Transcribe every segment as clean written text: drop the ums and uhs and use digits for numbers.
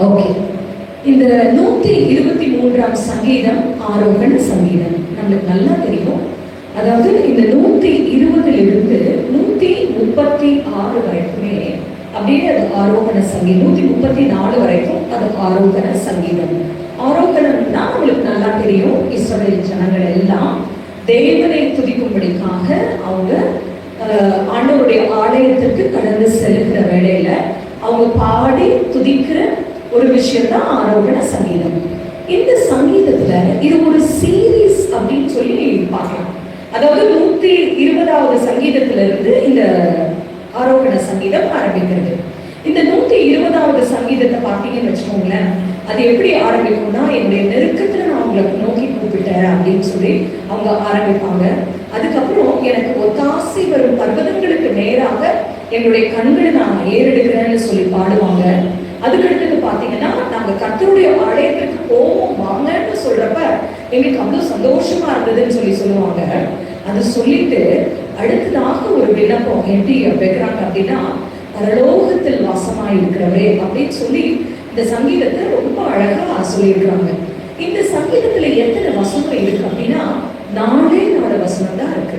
Okay, இந்த 123ஆம் சங்கீதம் ஆரோகண சங்கீதம் நம்மளுக்கு நல்லா தெரியும். அதாவது இந்த 120லிருந்து 136 வரைக்குமே அப்படியே அது ஆரோகண சங்கீதம். 134 வரைக்கும் அது ஆரோகண சங்கீதம். ஆரோகணம்னா நம்மளுக்கு நல்லா தெரியும், இஸ்ரவேல் ஜனங்கள் எல்லாம் தேவனை துதிக்கும்படிக்காக அவங்க ஆண்டவருடைய ஆலயத்திற்கு கடந்து செல்லுகிற வேளையில அவங்க பாடி துதிக்கிற ஒரு விஷயம் தான் ஆரோகண சங்கீதம். இந்த சங்கீதத்துல இது ஒரு சீரீஸ் அப்படின்னு சொல்லி பார்க்கலாம். அதாவது 120வது சங்கீதத்துல இருந்து இந்த ஆரோகண சங்கீதம் ஆரம்பிக்கிறது. இந்த 120வது சங்கீதத்தை பார்த்தீங்கன்னு வச்சுக்கோங்களேன், அது எப்படி ஆரம்பிக்கும்னா, என்னுடைய நெருக்கத்துல நான் அவங்களை நோக்கி கூப்பிட்டேன் அப்படின்னு சொல்லி அவங்க ஆரம்பிப்பாங்க. அதுக்கப்புறம் எனக்கு ஒத்தாசை வரும் பர்வதங்களுக்கு நேராக என்னுடைய கண்களை நான் ஏறெடுக்கிறேன்னு சொல்லி பாடுவாங்க. அதுக்கடுத்தது பார்த்தீங்கன்னா, நாங்க கர்த்தருடைய ஆலயத்திற்கு போவோம் வாங்கன்னு சொல்றப்ப எங்களுக்கு அவ்வளவு சந்தோஷமா இருந்ததுன்னு சொல்லி சொல்லுவாங்க. அது சொல்லிட்டு அடுத்ததாக ஒரு விண்ணப்பம் எப்படி வைக்கிறாங்க அப்படின்னா, பரலோகத்தில் வாசமா இருக்கிறவரே அப்படின்னு சொல்லி இந்த சங்கீதத்தை ரொம்ப அழகா சொல்லியிருக்கிறாங்க. இந்த சங்கீதத்துல எத்தனை வசனம் இருக்கு அப்படின்னா 4 வசனம் தான் இருக்கு.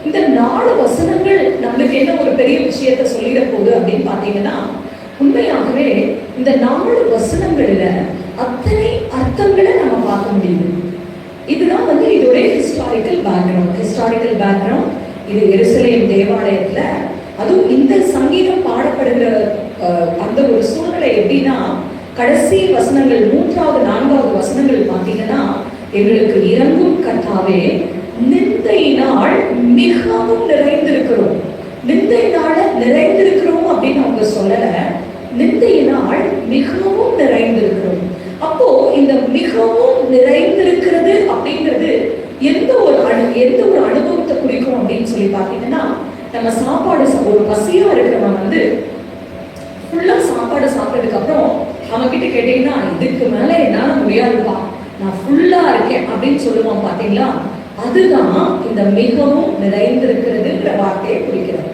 இந்த 4 வசனங்கள் நம்மளுக்கு என்ன ஒரு பெரிய விஷயத்த சொல்லிட போகுது அப்படின்னு பாத்தீங்கன்னா, உண்மையாகவே இந்த 4 வசனங்கள்ல அத்தனை அர்த்தங்களை நம்ம பார்க்க முடியுது. இதுதான் இதோட ஹிஸ்டாரிக்கல் பேக்ரவுண்ட். இது எருசலேம் தேவாலயத்துல, அதுவும் இந்த சங்கீதம் பாடப்படுகிற அந்த ஒரு சூழ்நிலை எப்படின்னா, கடைசி வசனங்கள் 3வது 4வது வசனங்கள் பார்த்தீங்கன்னா, எங்களுக்கு இறங்கும் கர்த்தாவே நிந்தையினால் மிகவும் நிறைந்திருக்கிறோம். நிந்தையினால நிறைந்திருக்கிறோம் அப்படின்னு அவங்க சொல்லல, நிந்தையினால் மிகவும் நிறைந்திருக்கிறோம். அப்போ இந்த மிகவும் நிறைந்திருக்கிறது அப்படிங்கிறது எந்த ஒரு அனுபவத்தை குறிக்கும் அப்படின்னு சொல்லி பார்த்தீங்கன்னா, நம்ம சாப்பாடு ஒரு பசியா இருக்கிறவன் ஃபுல்லா சாப்பாடு சாப்பிட்டதுக்கு அப்புறம் அவன் கிட்ட கேட்டீங்கன்னா, இதுக்கு மேல என்னால முடியாதுப்பா, நான் ஃபுல்லா இருக்கேன் அப்படின்னு சொல்லுவான் பாத்தீங்களா. அதுதான் இந்த மிகவும் நிறைந்திருக்கிறதுங்கிற வார்த்தையை குறிக்கிறது.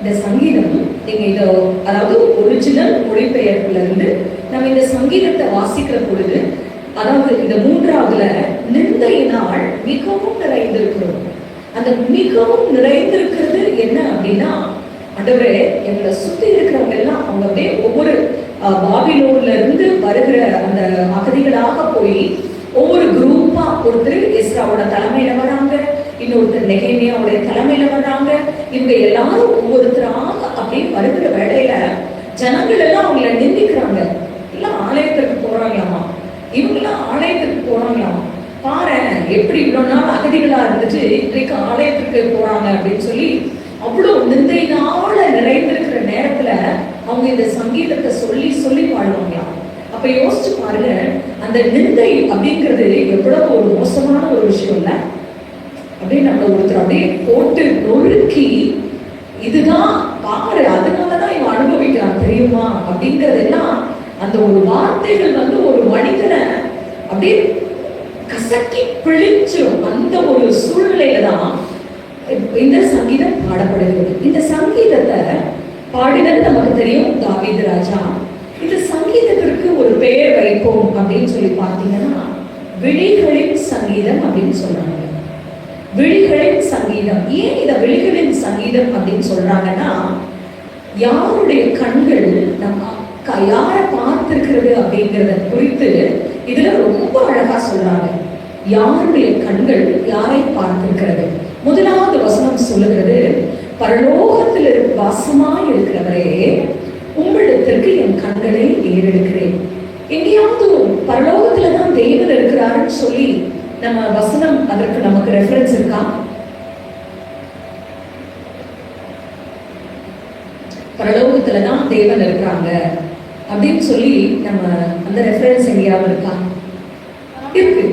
இந்த சங்கீதம் நீங்க இத அதாவது ஒரிஜினல் மொழிபெயர்ப்புல இருந்து நம்ம இந்த சங்கீதத்தை வாசிக்கிற பொழுது, அதாவது இந்த 3வதுல நிந்தையினால் மிகவும் நிறைந்திருக்கிறோம். அந்த மிகவும் நிறைந்திருக்கிறது என்ன அப்படின்னா, ஆண்டவரே எங்களை சுத்தி இருக்கிறவங்க எல்லாம் அவங்க அப்படியே ஒவ்வொரு பாபிலோன்ல இருந்து வருகிற அந்த அகதிகளாக போய் ஒவ்வொரு குரூப்பா, ஒருத்தர் எஸ்ராவோட தலைமையில வராங்க, இன்னொருத்தர் நெகேமியாவோட தலைமையில வர்றாங்க. இவங்க எல்லாரும் ஒவ்வொருத்தராக அப்படியே வருகிற வேளையில ஜனங்கள் எல்லாம் அவங்கள நிந்திக்கிறாங்க. எல்லாம் ஆலயத்திற்கு போறாங்களாமா, இவங்கெல்லாம் ஆலயத்திற்கு போறாங்களாமா, பாரு எப்படி இவ்வளவு நாள் அகதிகளா இருந்துட்டு இன்றைக்கு ஆலயத்திற்கு போறாங்க அப்படின்னு சொல்லி அவ்வளவு நிந்தையினால நிறைந்திருக்கிற நேரத்துல அவங்க இந்த சங்கீதத்தை சொல்லி சொல்லி பாடுவாங்களாம். அப்ப யோசிச்சு பாருங்க, அந்த நிந்தை அப்படிங்கிறது எவ்வளவு ஒரு மோசமான ஒரு விஷயம் இல்ல. அப்படியே நம்ம ஒருத்தர் அப்படியே போட்டு நொறுக்கி, இதுதான் பாரு அதனாலதான் இவன் அனுபவிக்கிறான் தெரியுமா அப்படிங்கறதெல்லாம், அந்த ஒரு வார்த்தைகள் ஒரு மனிதனை அப்படியே கசக்கி பிழிச்சிடும். அந்த ஒரு சூழ்நிலையில தான் இந்த சங்கீதம் பாடப்படுகிறது. இந்த சங்கீதத்தை பாடினது நமக்கு தெரியும், தாவீது ராஜா. இந்த சங்கீதத்திற்கு ஒரு பெயர் வைப்போம் அப்படின்னு சொல்லி பார்த்தீங்கன்னா, விழிகளின் சங்கீதம் அப்படின்னு சொல்றாங்க. விழிகளின் சங்கீதம். ஏன் இத விழிகளின் சங்கீதம் அப்படின்னு சொல்றாங்கன்னா, யாருடைய கண்கள் நம்ம யாரை பார்த்திருக்கிறது அப்படிங்கிறத குறித்து இதுல ரொம்ப அழகா சொல்றாங்க. யாருடைய கண்கள் யாரை பார்த்திருக்கிறது. 1வது வசனம் சொல்லுகிறது, பரலோகத்தில் வாசமா இருக்கிறவரே உங்களிடத்திற்கு என் கண்களை ஏறெடுக்கிறேன். எங்கேயாவது பரலோகத்துலதான் தேவன் இருக்கிறாருன்னு சொல்லி நம்ம வசனம் அதற்கு நமக்கு ரெஃபரன்ஸ் இருக்கா? பரலோகத்துலதான் தேவன் இருக்கிறாங்க அப்படின்னு சொல்லி நம்ம அந்த ரெஃபரன்ஸ் எங்கேயாவது இருக்கா? இருக்கு.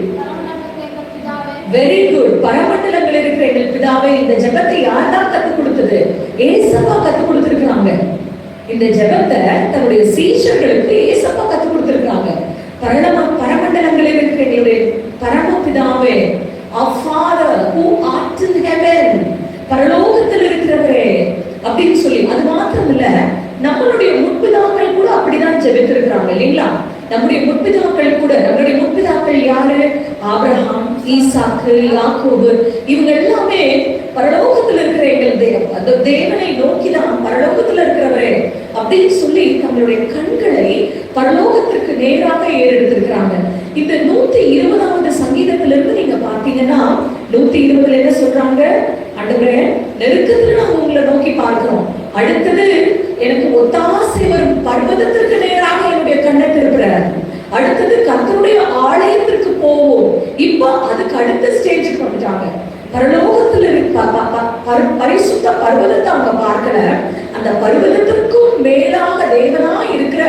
Very good. பரமண்டலங்கள் இருக்கிற எங்கள் பிதாவே, இந்த ஜெபத்தை யார்தான் கத்துக் கொடுத்தது? ஏசப்பா கத்துக் கொடுத்திருக்காங்க. இந்த ஜெபத்தை தன்னுடைய சீஷர்களுக்கு ஏசப்பா கத்துக் கொடுத்திருக்காங்க. பரமண்டலங்களில் இருக்கிற எங்களுடைய பரமபிதாவே, our Father who art in heaven, பரலோகத்தில் இருக்கிறவரே அப்படின்னு சொல்லி. அது மாத்திரம் இல்ல, நம்மளுடைய முற்பிதாக்கள் கூட அப்படிதான் ஜெபித்திருக்கிறாங்க. சொல்றாங்க இல்லைங்களா? நம்முடைய முற்பிதாக்கள் கூட, நம்முடைய முற்பிதாக்கள் யாரு? ஆபிரகாம், ஈசாக்கு, யாக்கோபு, இவங்க எல்லாமே பரலோகத்தில் இருக்கிற எங்கள் தேவன், அந்த தேவனை நோக்கிதான் பரலோகத்தில் இருக்கிறவரே அப்படின்னு சொல்லி தங்களுடைய கண்களை பரலோகத்திற்கு நேராக ஏறெடுத்திருக்கிறாங்க. இந்த 120வது சங்கீதத்திலிருந்து நீங்க பாத்தீங்கன்னா 120 என்ன சொல்றாங்க? ஆண்டவரே, நெருக்கத்துல நாங்க உங்களை நோக்கி பார்க்கிறோம். அடுத்தது எனக்கு ஒத்தாசை வரும் பர்வதத்திற்கு நேராக என்னுடைய கண்ணை திருப்புறார். அடுத்தது கர்த்தருடைய ஆலயத்திற்கு போவோம். இப்ப அதுக்கு அடுத்த ஸ்டேஜுக்கு வந்துட்டாங்க. பரலோகத்துல பரிசுத்த பர்வதத்தை அவங்க பார்க்கல, அந்த பர்வதத்திற்கும் மேலாக தேவனா இருக்கிற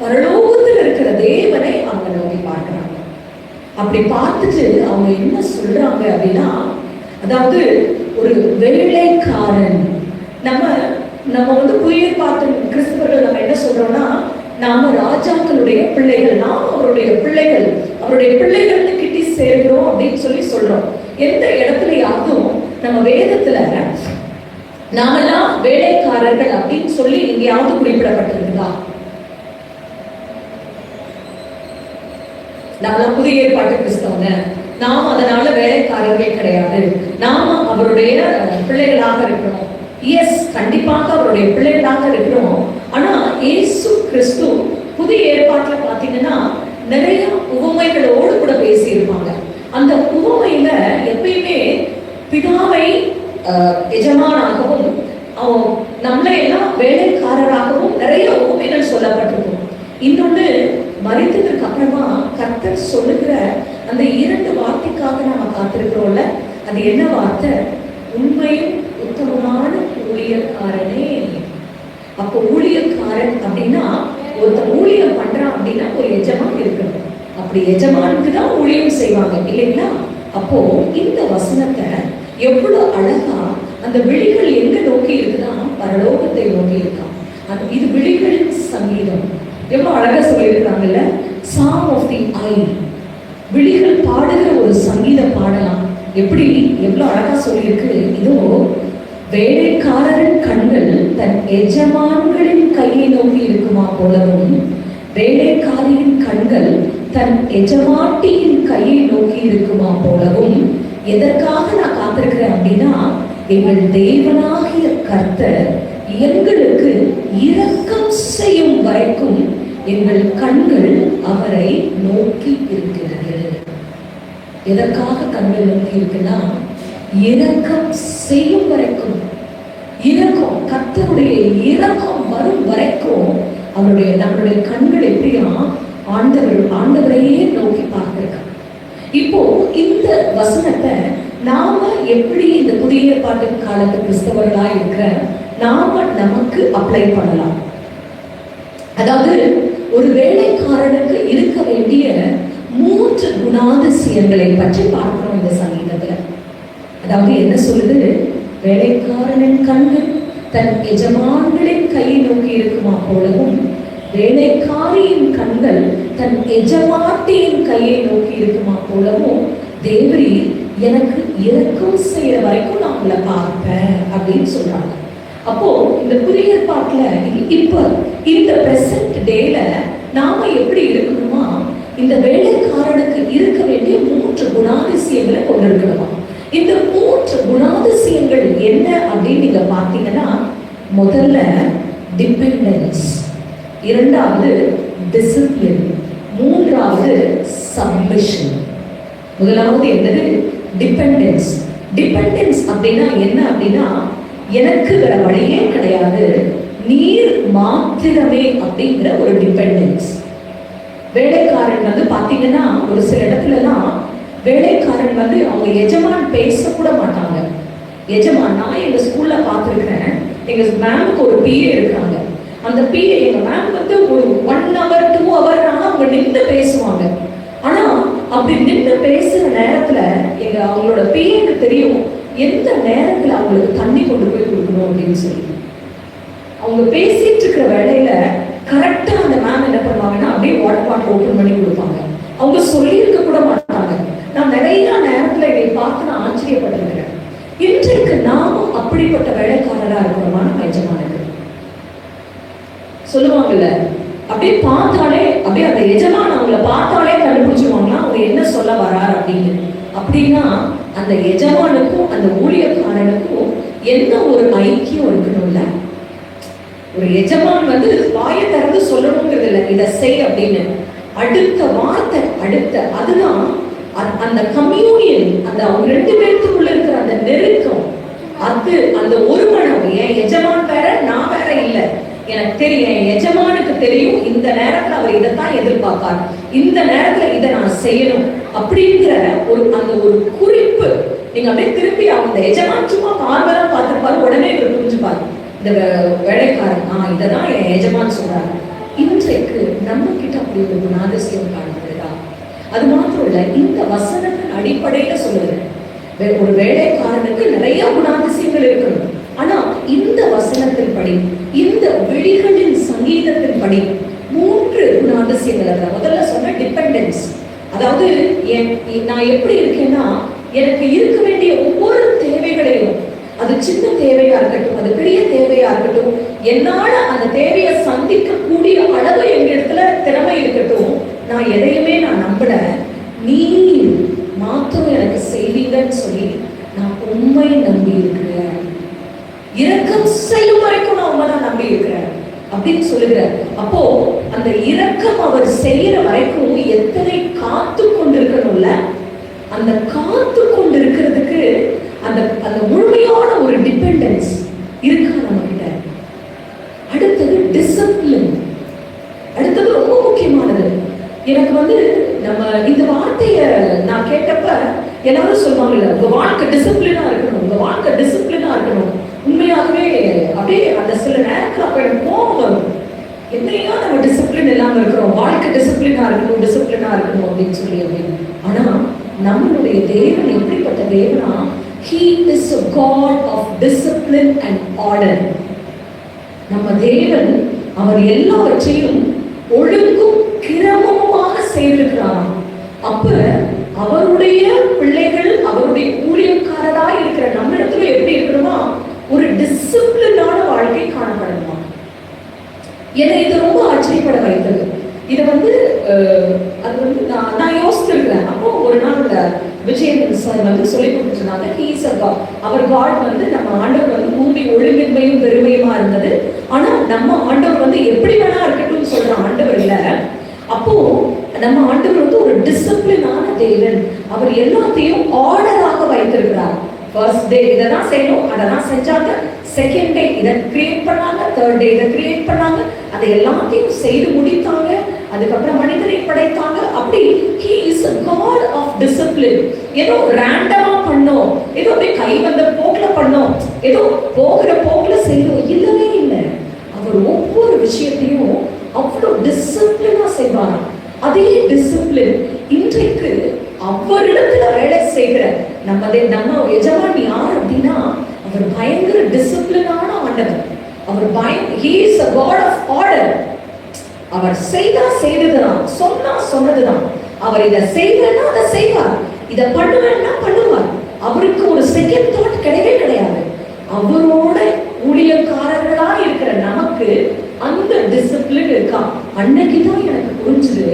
பரலோகத்தில் இருக்கிற தேவனை அவங்க நோக்கி பார்க்கிறாங்க. அப்படி பார்த்துட்டு அவங்க என்ன சொல்றாங்க அப்படின்னா, அதாவது ஒரு வேலைக்காரன், நம்ம வந்து புதிய பார்த்து கிறிஸ்தவர்கள் நம்ம என்ன சொல்றோம்னா, நாம ராஜாக்களுடைய பிள்ளைகள், நாம் அவருடைய பிள்ளைகள், அவருடைய பிள்ளைகள் கிட்டி சேர்கிறோம் அப்படின்னு சொல்லி சொல்றோம். எந்த இடத்துலயாவதும் நம்ம வேதத்துல நாமெல்லாம் வேலைக்காரர்கள் அப்படின்னு சொல்லி எங்கேயாவது குறிப்பிடப்பட்டிருக்கா? நாமெல்லாம் புதிய ஏற்பாட்டு கிறிஸ்தவங்க, நாம் அதனால வேலைக்காரர்கள் கிடையாது, நாம அவருடைய பிள்ளைகளாக இருக்கிறோம். எஸ், கண்டிப்பாக அவருடைய பிள்ளைகளாக இருக்கிறோம். ஆனா இயேசு கிறிஸ்து புதிய ஏற்பாட்டுல பாத்தீங்கன்னா நிறைய உவமைகளோடு கூட பேசி இருப்பாங்க. அந்த உவமையில எப்பயுமே பிதாவை எஜமானாகவும் நம்மளை எல்லாம் வேலைக்காரராகவும் நிறைய உவமைகள் சொல்லப்பட்டிருக்கும். இன்னொன்று, மறித்ததுக்கு அப்புறமா கர்த்தர் சொல்லுகிற அந்த 2 வார்த்தைக்காக நாம காத்திருக்கிறோம்ல, அது என்ன வார்த்தை? உண்மையும் உத்தமமான ஊழியக்காரனே. அப்போ ஊழியக்காரன் அப்படின்னா ஒருத்தர் ஊழியம் பண்றான் அப்படின்னா ஒரு எஜமான் இருக்கணும். அப்படி எஜமானுக்கு தான் ஊழியம் செய்வாங்க இல்லைங்களா? அப்போ இந்த வசனத்தை எவ்வளவு அழகா அந்த விழிகள் எங்க நோக்கி இருக்குன்னா பரலோகத்தை நோக்கி இருக்கான். இது விழிகளின் சங்கீதம். எவ்வளவு அழகா சொல்லியிருக்காங்கல்ல, சாங் ஆஃப் தி ஐ. விழிகள் பாடுகிற ஒரு சங்கீத பாடலாம். எப்படி எவ்வளவு அழகா சொல்லியிருக்கு. இதோ வேலைக்காரரின் கண்கள் தன் எஜமான்களின் கையை நோக்கி இருக்குமா போலவும், வேலைக்காரியின் கண்கள் தன் எஜமாட்டியின் கையை நோக்கி இருக்குமா போலவும். எதற்காக நான் காத்திருக்கிறேன் அப்படின்னா, எங்கள் தேவனாகிய கர்த்தர் எங்களுக்கு இரக்கம் செய்யும் வரைக்கும் எங்கள் கண்கள் அவரை நோக்கி இருக்கிறது. எதற்காக கண்கள் நோக்கி இருக்குன்னா, இரக்கம் செய்யும் வரைக்கும், இரக்கம், கர்த்தருடைய இரக்கம் வரும் வரைக்கும் அவருடைய நம்மளுடைய கண்கள் எப்படியா ஆண்டவரையே நோக்கி பார்த்திருக்காங்க. இப்போ இந்த வசனத்தை நாம எப்படி இந்த புதிய ஏற்பாட்டு காலத்து கிறிஸ்தவர்களா இருக்கிற நாம நமக்கு அப்ளை பண்ணலாம். அதாவது ஒரு வேலைக்காரனுக்கு இருக்க வேண்டிய 3 குணாதிசயங்களை பற்றி பார்க்கிறோம் இந்த சங்கீதத்துல. அதாவது என்ன சொல்லுது? வேலைக்காரனின் கண்கள் தன் எஜமான்களின் கையை நோக்கி இருக்குமா போலவும், வேலைக்காரியின் கண்கள் தன் எஜமாட்டியின் கையை நோக்கி இருக்குமா போலவும், தேவரி எனக்கு இரக்கம் செய்யற வரைக்கும் நான் உங்களை பார்ப்பேன் அப்படின்னு சொல்றாங்க. அப்போ இந்த புதிய ஏற்பாட்டுல இப்ப இந்த பிரசன்ட் டேல நாம எப்படி இருக்கணுமா, இந்த வேலைக்காரனுக்கு இருக்க வேண்டிய 3 குணாதிசயங்களை கொண்டிருக்கணுமா. இந்த 3 குணாதிசயங்கள் என்ன அப்படின்னு நீங்க பார்த்தீங்கன்னா, முதல்ல டிபெண்டன்ஸ், இரண்டாவது டிசிப்ளின், மூன்றாவது சப்மிஷன். முதலாவது என்னது? டிபெண்டன்ஸ். டிபெண்டன்ஸ் அப்படின்னா என்ன அப்படின்னா, எனக்கு வேற வழியே கிடையாது, நீர் மாத்திரமே அப்படிங்கிற ஒரு டிபெண்டன்ஸ். வேலைக்காரன் வந்து பாத்தீங்கன்னா ஒரு சில இடத்துலலாம் வேலைக்காரன் வந்து அவங்க எஜமான் பேசக்கூட மாட்டாங்க. எஜமான், நான் எங்க ஸ்கூல்ல பார்த்துருக்கிறேன், எங்க மேமுக்கு ஒரு பிஏ இருக்காங்க. அந்த பிஏ எங்க மேம் வந்து ஒரு 1 hour 2 hour அவங்க நின்று பேசுவாங்க. ஆனா அப்படி நின்று பேசுற நேரத்துல அவங்களோட பிஏக்கு தெரியும் எந்த நேரத்துல அவங்களுக்கு தண்ணி கொண்டு போய் கொடுக்கணும் அப்படின்னு சொல்லி. அவங்க பேசிட்டு இருக்கிற வேலையில கரெக்டா அந்த மேம் என்ன பண்ணுவாங்கன்னா அப்படியே வாட்டர் பாட்டில் ஓப்பன் பண்ணி கொடுப்பாங்க. அவங்க சொல்லியிருக்க கூட மாட்டாங்க. நான் நிறைய நேரத்துல இதை பார்த்து நான் ஆச்சரியப்பட்டிருக்கிறேன். இன்றைக்கு நாமும் அப்படிப்பட்ட வேலைக்காரரா இருக்கிறோமா? நம்ம எஜமானுக்கு சொல்லுவாங்கல்ல, அப்படியே பார்த்தாலே அப்படியே அந்த எஜமான் அவங்கள பார்த்தாலே கண்டுபிடிச்சிருவாங்களா அவங்க என்ன சொல்ல வரார் அப்படின்னு. அப்படின்னா அந்த எஜமானுக்கும் அந்த ஊழியக்காரனுக்கும் என்ன ஒரு ஐக்கியம் இருக்கணும்ல. ஒரு எஜமான் வந்து வாயை திறந்து சொல்லணுங்கிறது இல்லை இதை செய் அப்படின்னு. அடுத்த வார்த்தை அதுதான் அந்த கம்யூனியன், அந்த அவங்க 2 பேருக்குள்ள இருக்கிற அந்த நெருக்கம், அது அந்த ஒரு மனம். என் எஜமான் வேற நான் வேற இல்லை, எனக்கு தெரியும், என் எஜமானுக்கு தெரியும் இந்த நேரத்துல அவர் இதைத்தான் எதிர்பார்ப்பார், இந்த நேரத்துல இதை நான் செய்யணும் அப்படிங்கிற அந்த ஒரு குறிப்பு. நீங்க அப்படியே திருப்பி அந்த எஜமான் சும்மா பார்வலா பார்த்துருப்பாரு, உடனே இவர் புரிஞ்சுப்பாரு இந்த வேலைக்காரன் இதைதான் என் எஜமான் சொல்றாரு. இன்றைக்கு நம்ம கிட்ட அப்படி ஒரு குணாதிசயம் காணப்படுதா? அது மாத்திரம் இல்ல, இந்த வசனத்தின் அடிப்படையில சொல்லுது ஒரு வேலைக்காரனுக்கு நிறைய குணாதிசயங்கள் இருக்கணும். ஆனா இந்த வசனத்தின் படி, இந்த விழிகளின் சங்கீதத்தின் படி 3 குணாதிசயங்கள். முதல்ல சொன்ன டிபெண்டன்ஸ், அதாவது நான் எப்படி இருக்கேன்னா எனக்கு இருக்க வேண்டிய ஒவ்வொரு தேவைகளையும், அது சின்ன தேவையா இருக்கட்டும், அது பெரிய தேவையா இருக்கட்டும், என்னால அந்த தேவையை சந்திக்கக்கூடிய அளவு எங்க இடத்துல திறமை இருக்கட்டும், நான் எதையுமே நான் நம்பல, நீ மாத்திரம் எனக்கு செய்வீங்கன்னு சொல்லி நான் உண்மை நம்பி இருக்கிறேன். இரக்கம் செய்யும் வரைக்கும் நான் உண்மை தான் நம்பி இருக்கிறேன் அப்படின்னு சொல்லுகிறார். அப்போ அந்த இரக்கம் அவர் செய்யற வரைக்கும் எத்தனை காத்து கொண்டிருக்கணும்ல, அந்த காத்து கொண்டு இருக்கிறதுக்கு அந்த அந்த முழுமையான ஒரு டிபெண்டன்ஸ் இருக்கா நம்ம கிட்ட. அடுத்தது டிசிப்ளின், அடுத்தது ரொம்ப முக்கியமானது. எனக்கு வந்து நம்ம இந்த வார்த்தைய நான் கேட்டப்ப எல்லாரும் சொல்லுவாங்கல்ல, உங்க வாழ்க்கை டிசிப்ளினா இருக்கணும், உங்க வாழ்க்கை டிசிப்ளினா இருக்கணும். உண்மையாகவே அப்படியே அந்த சில நேரத்துல அப்ப எனக்கு கோபம் வரும், என்னையா நம்ம டிசிப்ளின் இல்லாம இருக்கிறோம், வாழ்க்கை டிசிப்ளினா இருக்கணும், டிசிப்ளினா இருக்கணும் அப்படின்னு சொல்லி அப்படின்னு. ஆனா நம்மளுடைய தேவன் எப்படிப்பட்ட தேவனா, he is a God of discipline and order. நம்ம தேவன் அவர் எல்லாவற்றையும் ஒழுங்கும் கிரமமாக செய்திருக்கிறார். அப்ப அவருடைய பிள்ளைகள், அவருடைய ஊழியக்காரராய் இருக்கிற நம்ம இடத்துல எப்படி இருக்கணுமா, ஒரு டிசிப்ளினான வாழ்க்கை காணப்படணுமா. என்னை இது ரொம்ப ஆச்சரியப்பட வைத்தது. இதை வந்து அது வந்து நான் யோசிச்சிருக்கிறேன். அப்போ ஒரு நாள் விஜயன் சார் வந்து சொல்லி கொடுத்துருந்தாங்க, ஹீஸ் அ காட், அவர் காட் வந்து நம்ம ஆண்டவர் வந்து பூமி ஒழுங்கின்மையும் பெருமையுமா இருந்தது, ஆனா நம்ம ஆண்டவர் வந்து எப்படி வேணா இருக்கட்டும்னு சொல்ற ஆண்டவர் இல்ல. அப்போ நம்ம ஆண்டவர் வந்து ஒரு டிசிப்ளினான தேவன், அவர் எல்லாத்தையும் ஆர்டராக வைத்திருக்கிறார். ஃபர்ஸ்ட் டே இதெல்லாம் செய்யணும், அதெல்லாம் செஞ்சாங்க, செகண்ட் டே இதை கிரியேட் பண்ணாங்க, தேர்ட் டே இதை கிரியேட் பண்ணாங்க, அதை எல்லாத்தையும் செய்து முடித்தாங்க, அதுக்கப்புறம் மனிதனை படைத்தாங்க. அப்படி he is a God of discipline. ஏதோ ரேண்டமா பண்ணோம், ஏதோ அப்படியே கை வந்த போக்குல பண்ணோம், ஏதோ போகிற போக்குல செய்யணும், இல்லவே இல்லை. அவர் ஒவ்வொரு விஷயத்தையும் அவ்வளவு டிசிப்ளினா செய்வார். அதே டிசிப்ளின் இன்றைக்கு அவரிடத்துல வேலை செய்கிற நம்ம எஜமான் யார் அப்படின்னா, அவர் பயங்கர டிசிப்ளினான ஆண்டவர். அவர் he is a God of order. அவர் செய்ததுதான், சொன்னதுதான். அவர் இதை செய்யலன்னா அதை செய்வார், இதை பண்ணுவேன்னா பண்ணுவார். அவருக்கு ஒரு செகண்ட் தாட் கிடையவே கிடையாது. அவரோட ஊழியக்காரர்களா இருக்கிற நமக்கு அந்த டிசிப்ளின் இருக்கா. அன்னைக்குதான் எனக்கு புரிஞ்சுது,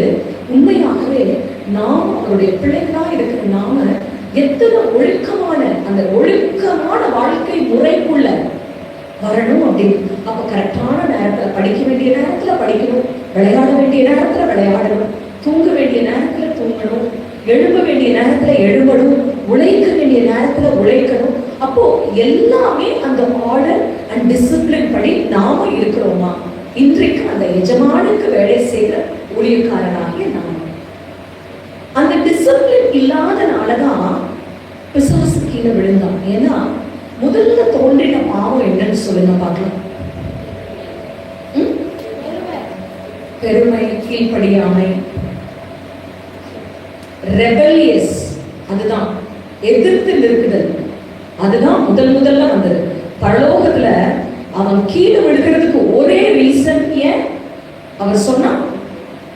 உண்மையாகவே நாம் அவருடைய பிள்ளைகளா இருக்கிற நாம எத்தனை ஒழுக்கமான அந்த ஒழுக்கமான வாழ்க்கை முறைக்குள்ள வரணும் அப்படின்னு. அப்ப கரெக்டான நேரத்துல, படிக்க வேண்டிய நேரத்துல படிக்கணும், விளையாட வேண்டிய நேரத்துல விளையாடணும், தூங்க வேண்டிய நேரத்துல தூங்கணும், எழும்ப வேண்டிய நேரத்துல எழும்பணும், உழைக்க வேண்டிய நேரத்துல உழைக்கணும். அப்போ எல்லாமே அந்த ஆர்டர் அண்ட் டிசிப்ளின் படி நாம இருக்கிறோமா? இன்றைக்கு அந்த எஜமானுக்கு வேலை செய்கிற ஊழியக்காரனாகிய நாம அந்த டிசிப்ளின் இல்லாதனாலதான் பிசாசு கீழே விழுந்தான். ஏன்னா முதல்ல தோன்றின பாவம் என்னன்னு சொல்லுங்க பார்க்கலாம். பெருமை, கீழ்ப்படியாமை, ரெபெலியஸ், அதுதான் எதிர்த்து நிற்குதல், அதுதான் முதல்ல வந்தது. பரலோகத்துல அவன் கீழே விழுகிறதுக்கு ஒரே ரீசன் ஏன் அவர் சொன்னா,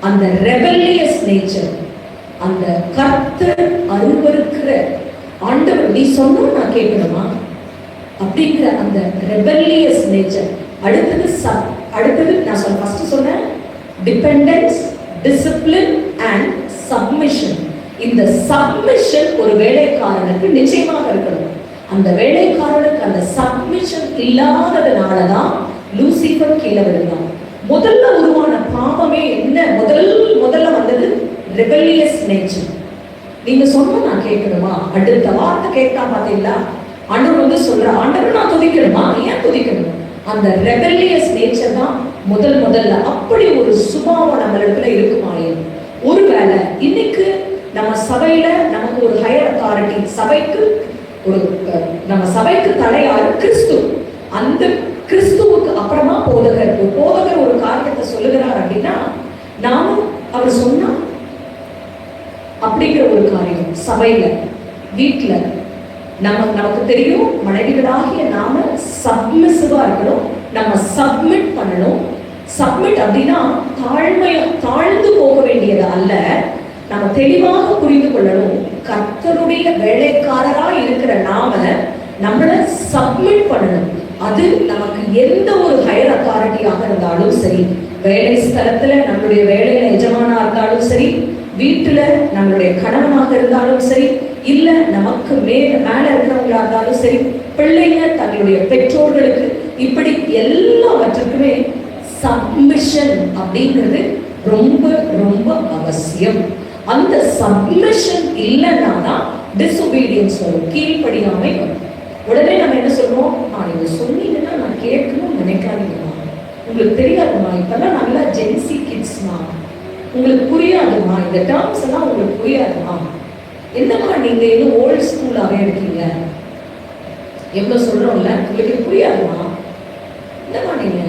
அந்த ரெபெலியஸ் நேச்சர், அந்த கர்த்தர் அருவருக்கிற ஆண்டவர் நீ சொன்னா நான் கேட்கணுமா அப்படிங்கிற அந்த ரெபெலியஸ் நேச்சர். அடுத்தது நான் ஃபர்ஸ்ட் சொன்னேன் டிபெண்டன்ஸ், டிசிப்ளின் அண்ட் சப்மிஷன். இந்த சப்மிஷன் ஒரு வேலைக்காரனுக்கு நிச்சயமாக இருக்கணும். அந்த வேலைக்காரனுக்கு அந்த சப்மிஷன் இல்லாததுனாலதான் லூசிபர் கீழே விழுந்தான். முதல்ல உருவான பாவமே என்ன? முதல்ல வந்தது ரெபெலியஸ் நேச்சர். நீங்க சொன்னா நான் கேட்கணுமா? அடுத்த வார்த்தை கேட்டா பாத்தீங்களா, ஆண்டவர் சொல்ற, ஆண்டவர் நான் துதிக்கணுமா? ஏன் துதிக்கணும்? அந்த ரெபெலியஸ் நேச்சர் தான் முதல்ல. அப்படி ஒரு சுபாவம் நம்ம இடத்துல இருக்குமாயே. ஒருவேளை இன்னைக்கு நம்ம சபையில நமக்கு ஒரு ஹையர் அத்தாரிட்டி, நம்ம சபைக்கு தலையாரு கிறிஸ்து. அந்த கிறிஸ்துவுக்கு அப்புறமா போதகர் ஒரு காரியத்தை சொல்லுகிறார் அப்படின்னா, நாமும் அவர் சொன்னா அப்படிங்கிற ஒரு காரியம் சபையில, வீட்டுல நமக்கு தெரியும், மனைவிகளாகிய நாம சப்மிசிவா இருக்கணும். நம்ம சப்மிட் பண்ணணும். சப்மிட் அப்படின்னா தாழ்ந்து போக வேண்டியது அல்ல. நம்ம தெளிவாக புரிந்து கொள்ளணும். கர்த்தருடைய வேலைக்காரரா இருக்கிற நம்மள சப்மிட் பண்ணணும். அது நமக்கு எந்த ஒரு ஹையர் அத்தாரிட்டியாக இருந்தாலும் சரி, வேலை ஸ்தலத்துல நம்மளுடைய வேலையில எஜமானா இருந்தாலும் சரி, வீட்டுல நம்மளுடைய கணவனாக இருந்தாலும் சரி, இல்ல நமக்கு மேல இருக்கிறவங்களா இருந்தாலும் சரி, பிள்ளைங்க தங்களுடைய பெற்றோர்களுக்கு, இப்படி எல்லாவற்றுக்குமே சப்மிஷன் அப்படிங்கிறது ரொம்ப ரொம்ப அவசியம். அந்த சப்மிஷன் இல்லைன்னா டிஸ்ஒபீடியன்ஸ் வரும், கீழ்ப்படியாமை வரும். உடனே நம்ம என்ன சொல்றோம்? நீங்க சொன்னீங்கன்னா நான் கேட்கணும்னு நினைக்காதீங்கம்மா, உங்களுக்கு தெரியாதுமா, இப்பெல்லாம் நல்லா ஜென்சி கிட்ஸ்மா, உங்களுக்கு புரியாதுமா, இந்த டேர்ம்ஸ் எல்லாம் உங்களுக்கு புரியாதுமா, என்னம்மா நீங்க இன்னும் ஓல்ட் ஸ்கூலாவே இருக்கீங்க, எவ்வளவு சொல்றோம்ல, உங்களுக்கு புரியாதுமா, என்னம்மா நீங்க.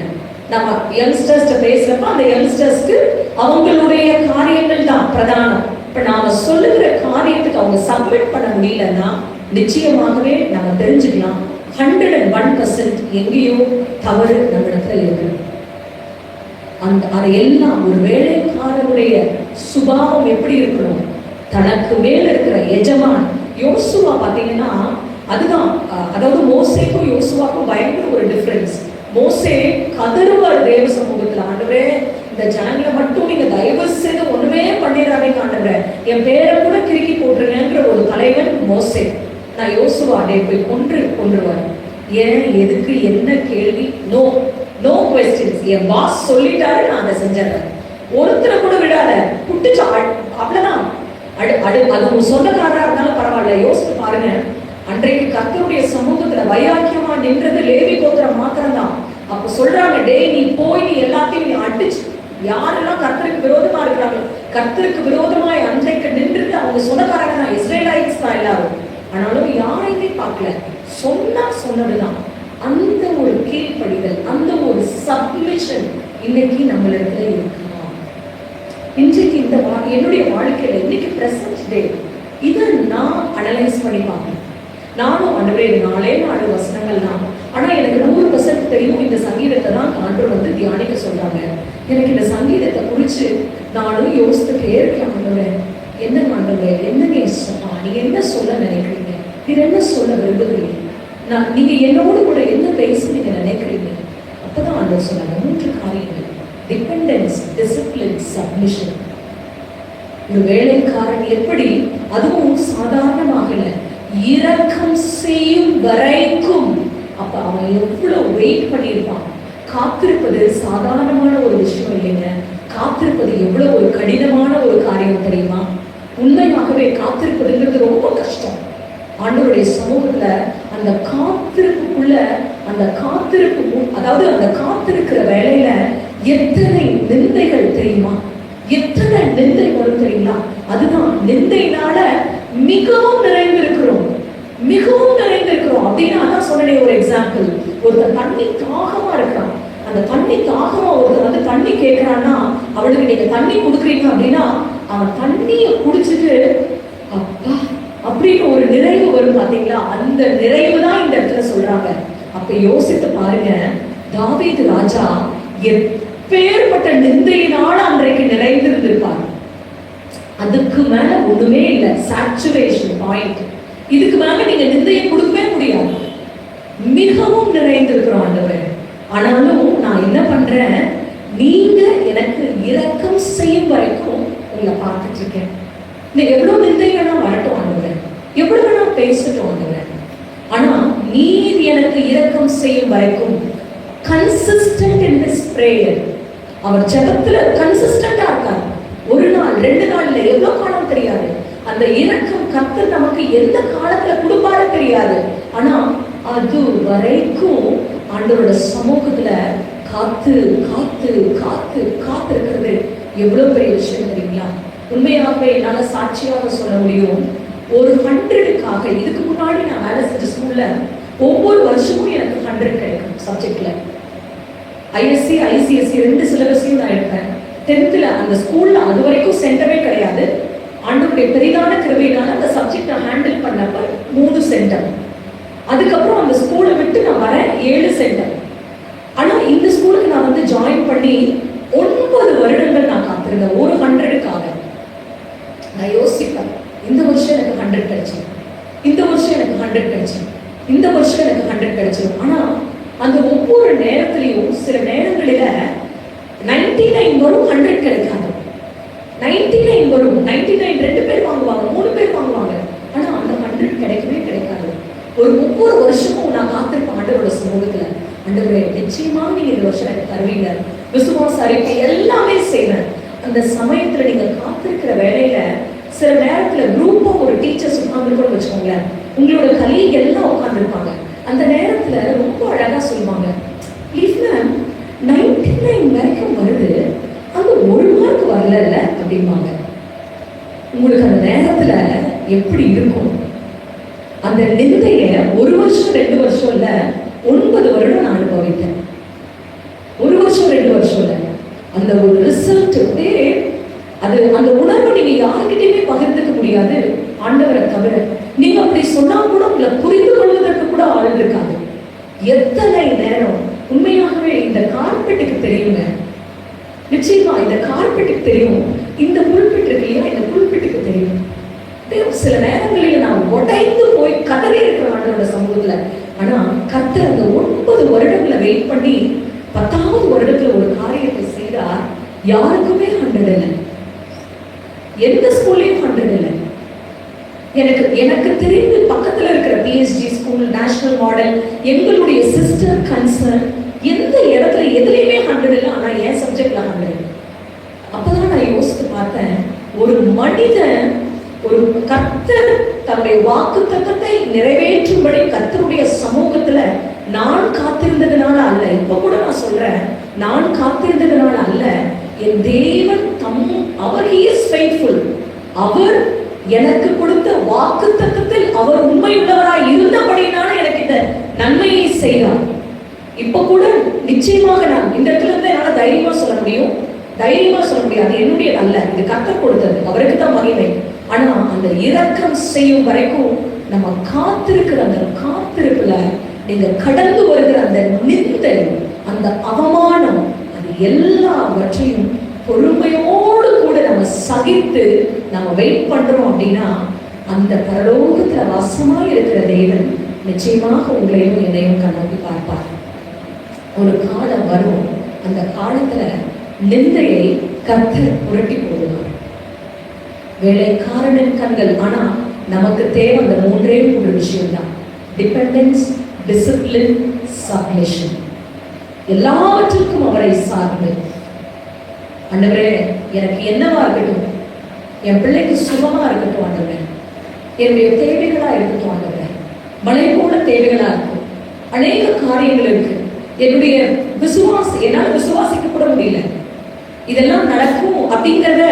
நம்ம யங்ஸ்டர்ஸ் பேசுறப்ப அந்த யங்ஸ்டர்ஸ்க்கு அவங்களுடைய காரியங்கள் தான் பிரதானம். இப்ப நாம சொல்லுகிற காரியத்துக்கு அவங்க சப்மிட் பண்ண முடியலன்னா நிச்சயமாகவே நம்ம தெரிஞ்சுக்கலாம் 101% எங்கேயோ தவறு நம்ம இடத்துல இருக்கு. அதையெல்லாம் ஒரு வேலைக்காரனுடைய சுபாவம் எப்படி இருக்கணும்? தனக்கு மேல இருக்கிற எஜமான். யோசுவா பாத்தீங்கன்னா அதுதான், அதாவது மோசேக்கும் யோசுவாக்கும் பயங்கர ஒரு டிஃபரன்ஸ். மோசே கதறுவார் தேவ சமூகத்துல, ஆண்டவரே இந்த ஜனங்களை மட்டும் நீங்க தயவு செய்து ஒண்ணுமே பண்ணிடாதீங்க ஆண்டவரே, என் பேரை கூட கிறுக்கி போட்டுருங்கிற ஒரு தலைவன் மோசே. நான் யோசுவா டே போய் கொன்றுவார். ஏன், எதுக்கு, என்ன கேள்வி? No questions. என் பாஸ் சொல்லிட்டாரு, நான் அதை செஞ்சிடறேன். ஒருத்தரை கூட விடாத, புட்டுச்சு அவ்வளவுதான். அது ஒரு சொந்தக்காரா இருந்தாலும் பரவாயில்ல. யோசித்து பாருங்க, அன்றைக்கு கர்த்தருடைய சமூகத்துல வைராக்கியமா நின்றது லேவி கோத்திரம் மாத்திரம்தான். அப்ப சொல்றாங்க, டே நீ போய் நீ எல்லாத்தையும் நீ அடிச்சு, யாரெல்லாம் கர்த்தருக்கு விரோதமா இருக்கிறாங்க, கர்த்தருக்கு விரோதமாய் அன்றைக்கு நின்றது அவங்க சொந்தக்காரங்க தான், இஸ்ரேலைட்ஸ் தான் எல்லாரும். ஆனாலும் யாரையுமே பார்க்கல, சொன்னதுதான். அந்த ஒரு கீழ்ப்படிதல், அந்த ஒரு சப்மிஷன் இன்னைக்கு நம்மளிடத்துல இருக்குமா? இன்றைக்கு இந்த என்னுடைய வாழ்க்கையில இன்னைக்கு பிரசன்ட் டே இதை நான் அனலைஸ் பண்ணி பார்ப்பேன். நானும் ஆண்டவரே 4 வசனங்கள் தான், ஆனா எனக்கு 100% தெரியும் இந்த சங்கீதத்தை தான் ஆண்டவர் வந்து தியானிக்க சொல்றாங்க. எனக்கு இந்த சங்கீதத்தை குறிச்சு நானும் யோசித்துட்டே இருக்கேன். ஆண்டவரே என்ன ஆண்டவரே, என்னங்க சொன்னா, நீங்க என்ன சொல்ல நினைக்கிறீங்க, நீங்க என்ன சொல்ல விரும்புகிறீங்க, நீங்க என்னோடு கூட என்ன பேச நீங்க நினைக்கிறீங்க? அப்பதான் ஆண்டவர் சொன்னாங்க 3 காரியங்கள்: டிபெண்டன்ஸ், டிசிப்ளின், சப்மிஷன். ஒரு வேலைக்காரன் எப்படி, அதுவும் சாதாரணமாக இரக்கம் செய்யும் வரைக்கும், அப்ப அவன் எவ்வளவு வெயிட் பண்ணியிருப்பான். காத்திருப்பது சாதாரணமான ஒரு விஷயம் இல்லைங்க. காத்திருப்பது எவ்வளவு ஒரு கடினமான ஒரு காரியம் தெரியுமா? உண்மையாகவே காத்திருப்பதுங்கிறது ரொம்ப கஷ்டம். ஆண்டவருடைய சமூகத்துல அந்த காத்திருப்புக்குள்ள, அந்த காத்திருப்பு, அதாவது அந்த காத்திருக்கிற வேலையில எத்தனை நிந்தைகள் தெரியுமா? எத்தனை நிந்தை வரும் தெரியுங்களா? அதுதான் நிந்தையினால மிகவும் நிறைந்திருக்கிறோம் அப்படின்னா. அதான் சொன்னேன் ஒரு எக்ஸாம்பிள். ஒருத்தர் தண்ணி தாகமா இருக்கான், அந்த தண்ணி தாகமா ஒருத்தர் வந்து தண்ணி கேட்கிறான்னா, அவளுக்கு நீங்க தண்ணி கொடுக்குறீங்க அப்படின்னா அவன் தண்ணிய குடிச்சிட்டு அப்பா அப்படின்னு ஒரு நிறைவு வரும் பாத்தீங்களா? அந்த நிறைவு தான் இந்த இடத்துல சொல்றாங்க. அப்ப யோசித்து பாருங்க, தாவீது ராஜா எப்பேற்பட்ட நிந்தையினால அன்றைக்கு நிறைந்திருந்திருப்பார். அதுக்கு மேல ஒண்ணுமே இல்லை, சாச்சுரேஷன் பாயிண்ட். இதுக்கு மேல நீங்க நிந்தையை கொடுக்கவே முடியாது. மிகவும் நிறைந்திருக்கிறோம் ஆண்டவர். ஆனாலும் நான் என்ன பண்றேன், நீங்க எனக்கு இரக்கம் செய்யும் வரைக்கும் உங்களை பார்த்துட்டு இருக்கேன். இந்த எவ்வளவு நிந்தை வேணா வரட்டும் ஆண்டவரே, எவ்வளவு வேணா பேசட்டும் ஆண்டவரே, ஆனா நீர் எனக்கு இரக்கம் செய்யும் வரைக்கும் கன்சிஸ்டன்ட் இன் திஸ் பிரேயர். அவர் ஜெபத்துல கன்சிஸ்டன்டா இருக்கார். ஒரு நாள் 2 நாள்ல எவ்வளவு காலம் தெரியாது. அந்த இரக்கம் கர்த்தர் நமக்கு எந்த காலத்துல கொடுப்பாரு தெரியாது. ஆனா அது வரைக்கும் ஆண்டவரோட சமூகத்துல காத்து காத்து காத்து காத்து இருக்கிறது எவ்வளவு பெரிய விஷயம் தெரியுங்களா? உண்மையாகவே என்னால சாட்சியாக சொல்ல முடியும். ஒரு 100க்காக இதுக்கு முன்னாடி நான் வேலை செஞ்ச ஸ்கூல்ல ஒவ்வொரு வருஷமும் எனக்கு 100 கிடைக்கும் சப்ஜெக்ட்ல. ஐஎஸ்சி ஐசிஎஸ்சி 2 சிலபஸையும் நான் எடுப்பேன். 10th அந்த ஸ்கூல்ல அது வரைக்கும் சென்டமே கிடையாது. ஆண்டவருடைய பெரிதான கிருபையினால அந்த சப்ஜெக்டை ஹேண்டில் பண்ணப்ப 3 சென்டம். அதுக்கப்புறம் அந்த ஸ்கூலை விட்டு நான் வரேன் 7 சென்டம். ஆனா இந்த ஸ்கூலுக்கு நான் வந்து ஜாயின் பண்ணி 9 வருடங்கள் நான் காத்திருந்தேன் ஒரு 100க்காக. நான் யோசிப்பேன், இந்த வருஷம் எனக்கு 100 கிடைச்சு, இந்த வருஷம் எனக்கு 100 கிடைச்சு, இந்த வருஷம் எனக்கு 100 கிடைச்சிடும். ஆனா அந்த ஒவ்வொரு நேரத்திலையும் சில நேரங்களில 99 வரும், 100 கிடைக்காது. 99 வரும், 99 2 பேர் வாங்குவாங்க, 3 பேர் வாங்குவாங்க. ஆனா அந்த 100 கிடைக்கவே கிடைக்காது. ஒவ்வொரு வருஷமும் நான் காத்திருப்பேன் ஆண்டவரோட சமூகத்துல. ஆண்டவரே நிச்சயமா நீங்க இந்த வருஷம் எனக்கு தருவீங்க, விசுவாச அறிக்கை எல்லாமே செய்வேன். அந்த சமயத்துல நீங்க காத்திருக்கிற வேலையில சில நேரத்துல குரூப்பா ஒரு டீச்சர்ஸ் உட்கார்ந்துருக்கோம்னு வச்சுக்கோங்களேன், உங்களோட கலீக் எல்லாம் உட்கார்ந்துருப்பாங்க. அந்த நேரத்துல ரொம்ப அழகா சொல்லுவாங்க, ப்ளீஸ் மேம் 99 வரைக்கும் வருது, அங்க 1 மார்க் வரல அப்படிம்பாங்க. உங்களுக்கு அந்த நேரத்துல எப்படி இருக்கும்? அந்த நிந்தைய 1 வருஷம் 2 வருஷம் இல்ல, 9 வருடம் நான் அனுபவித்தேன். 1 வருஷம் 2 வருஷம் இல்ல, அந்த ஒரு ரிசல்ட் அது அந்த உணர்வு நீங்க யாருக்கிட்டையுமே பகிர்ந்துக்க முடியாது ஆண்டவரை தவிர. நீங்க அப்படி சொன்னா கூட உங்களை புரிந்து கொள்வதற்கு கூட ஆள் இருக்காது. எத்தனை நேரம் உண்மையாகவே இந்த கார்பெட்டுக்கு தெரியுங்க, நிச்சயமா இந்த கார்பெட்டுக்கு தெரியும், இந்த புல்பிட் இருக்கு இல்லையா, இந்த புல்பிட்டுக்கு தெரியும். சில நேரங்களில் நான் உடைந்து போய் கதறி இருக்கிற ஆண்டவரோட சமூகத்துல. ஆனா கர்த்தர் அந்த 9 வருடங்களை வெயிட் பண்ணி 10வது வருடத்துல ஒரு காரியத்தை செய்தா யாருக்குமே 100 இல்லை, எந்த ஸ்கூல்லையும் 100 இல்லை. எனக்கு தெரிந்து பக்கத்துல இருக்கிற பிஎஸ்ஜி ஸ்கூல், நேஷனல் மாடல், எங்களுடைய சிஸ்டர் கன்சர்ன், எந்த இடத்துல எதுலையுமே 100 இல்லை. ஆனா என் சப்ஜெக்ட்ல 100. அப்பதான் நான் யோசித்து பார்த்தேன், ஒரு மனிதன், ஒரு கர்த்தர் தன்னுடைய வாக்கு தத்தத்தை நிறைவேற்றும்படி கர்த்தருடைய சமூகத்துல நான் காத்திருந்ததுனால அல்ல, இப்ப கூட நான் சொல்றேன், நான் காத்திருந்ததுனால அல்ல, என் தேவன் அவர் he is faithful, அவர் எனக்கு கொடுத்த வாக்கு தத்தத்தில் அவர் உண்மையுள்ளவராய் இருந்தபடினால எனக்கு இந்த நன்மையை செய்தார். இப்ப கூட நிச்சயமாக நான் இந்த இடத்துல இருந்து என்னால தைரியமா சொல்ல முடியும், தைரியமா சொல்ல முடியாது என்னுடைய அல்ல, இது கர்த்தர் கொடுத்தது, அவருக்கு தான் மகிமை. ஆனா அந்த இரக்கம் செய்யும் வரைக்கும் நம்ம காத்திருக்கிற அந்த காத்திருப்புல நீங்க கடந்து வருகிற அந்த நிந்தை, அந்த அவமானம், அது எல்லாவற்றையும் பொறுமையோடு கூட நம்ம சகித்து நம்ம வெயிட் பண்றோம் அப்படின்னா அந்த பரலோகத்துல வாசமா இருக்கிற தேவன் நிச்சயமாக உங்களையும் என்னையும் கண்ணோக்கி பார்ப்பார். ஒரு காலம் வரும், அந்த காலத்துல நிந்தையை கர்த்தர் புரட்டி போடுவார். வேலைக்காரனின் கண்கள். ஆனா நமக்கு தேவை அந்த 3 விஷயம் தான், டிபெண்டன்ஸ், டிசிப்ளின், சப்மிஷன். எல்லாவற்றுக்கும் அவரை சார்ந்து, ஆண்டவரே எனக்கு என்னவா இருக்கட்டும், என் பிள்ளைக்கு சுகமா இருக்கட்டும் ஆண்டவரே, என்னுடைய தேவைகளா இருக்கட்டும் ஆண்டவரே, மழை போல தேவைகளா இருக்கும், அநேக காரியங்கள் இருக்கு, என்னுடைய என்னால விசுவாசிக்க கூட முடியல, இதெல்லாம் நடக்கும் அப்படிங்கிறத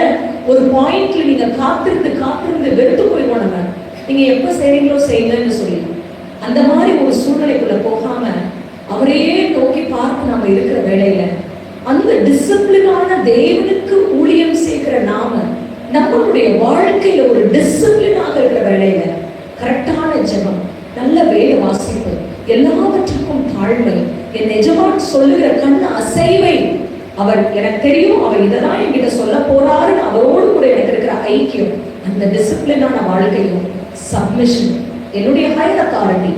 ஒரு பாயிண்ட்ல நீங்க காத்திருந்து வெறுத்து போயிடுவோம். நம்ம நீங்க எப்ப செய்றீங்களோ செய்யுங்கன்னு சொல்லி அந்த மாதிரி ஒரு சூழ்நிலைக்குள்ள போகாம அவரையே நோக்கி பார்த்து நம்ம இருக்கிற வேலையில அந்த டிசிப்ளினான தேவனுக்கு ஊழியம் சேர்க்கிற நாம நம்மளுடைய வாழ்க்கையில ஒரு டிசிப்ளினாக இருக்கிற வேலையில கரெக்டான ஜெபம், நல்ல வேலை வாசிப்பு, எல்லாவற்றுக்கும் தாழ்மை, என் எஜமான் சொல்லுகிற கண்ண அசைவை, அவர் எனக்கு தெரியும் அவர் இதெல்லாம் என்கிட்ட சொல்ல போறாருன்னு அவரோடு கூட எனக்கு இருக்கிற ஐக்கியம், அந்த டிசிப்ளினான வாழ்க்கையும் சப்மிஷன், என்னுடைய ஹையர் அத்தாரிட்டி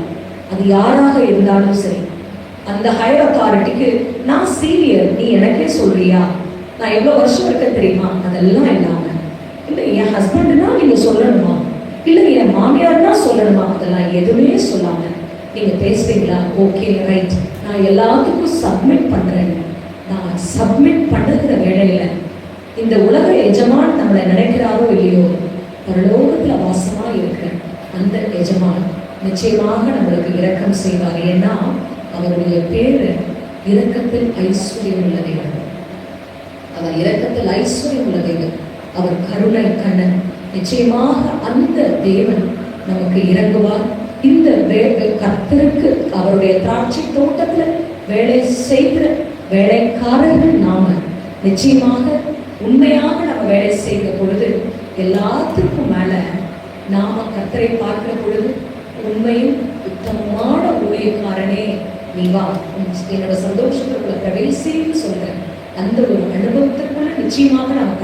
அது யாராக இருந்தாலும் சரி, அந்த ஹையர் அத்தாரிட்டிக்கு நான் சீனியர், நீ எனக்கே சொல்றியா, நான் எவ்வளவு வருஷம் இருக்க தெரியுமா, அதெல்லாம் இல்லாம, இல்லை என் ஹஸ்பண்ட்னா நீங்க சொல்லணுமா, இல்லை என் மாமியார்னா சொல்லணுமா, அதெல்லாம் எதுவுமே சொல்லாம நீங்க பேசுறீங்களா, ஓகே ரைட், நான் எல்லாத்துக்கும் சப்மிட் பண்றேன். நான் சப்மிட் பண்ணுகிற வேலையில இந்த உலக எஜமான் நம்மளை நினைக்கிறாரோ இல்லையோ, பரலோகத்துல வாசமா இருக்கிற அந்த எஜமான் நிச்சயமாக நம்மளுக்கு இரக்கம் செய்வார். ஏன்னா அவருடைய பேரு இரக்கத்தில் ஐஸ்வர்யம் உள்ள தேவன். அவர் இரக்கத்தில் ஐஸ்வர்யம் உள்ள தேவன். அவர் கருணை கண்ணன். நிச்சயமாக அந்த தேவன் நமக்கு இறங்குவார். இந்த கர்த்தருக்கு அவருடைய திராட்சை தோட்டத்துல வேலை செய்கிற வேலைக்காரர்கள் நாம நிச்சயமாக உண்மையாக நம்ம வேலை செய்கிற பொழுது எல்லாத்துக்கும் மேல நாம கர்த்தரை பார்க்கிற பொழுது உண்மையும் உத்தமமான ஊழியக்காரனே நீ வா, என்னோட சந்தோஷத்துக்குள்ள பிரவேசின்னு சொல்ற அந்த ஒரு அனுபவத்துக்குள்ள நிச்சயமாக நாம்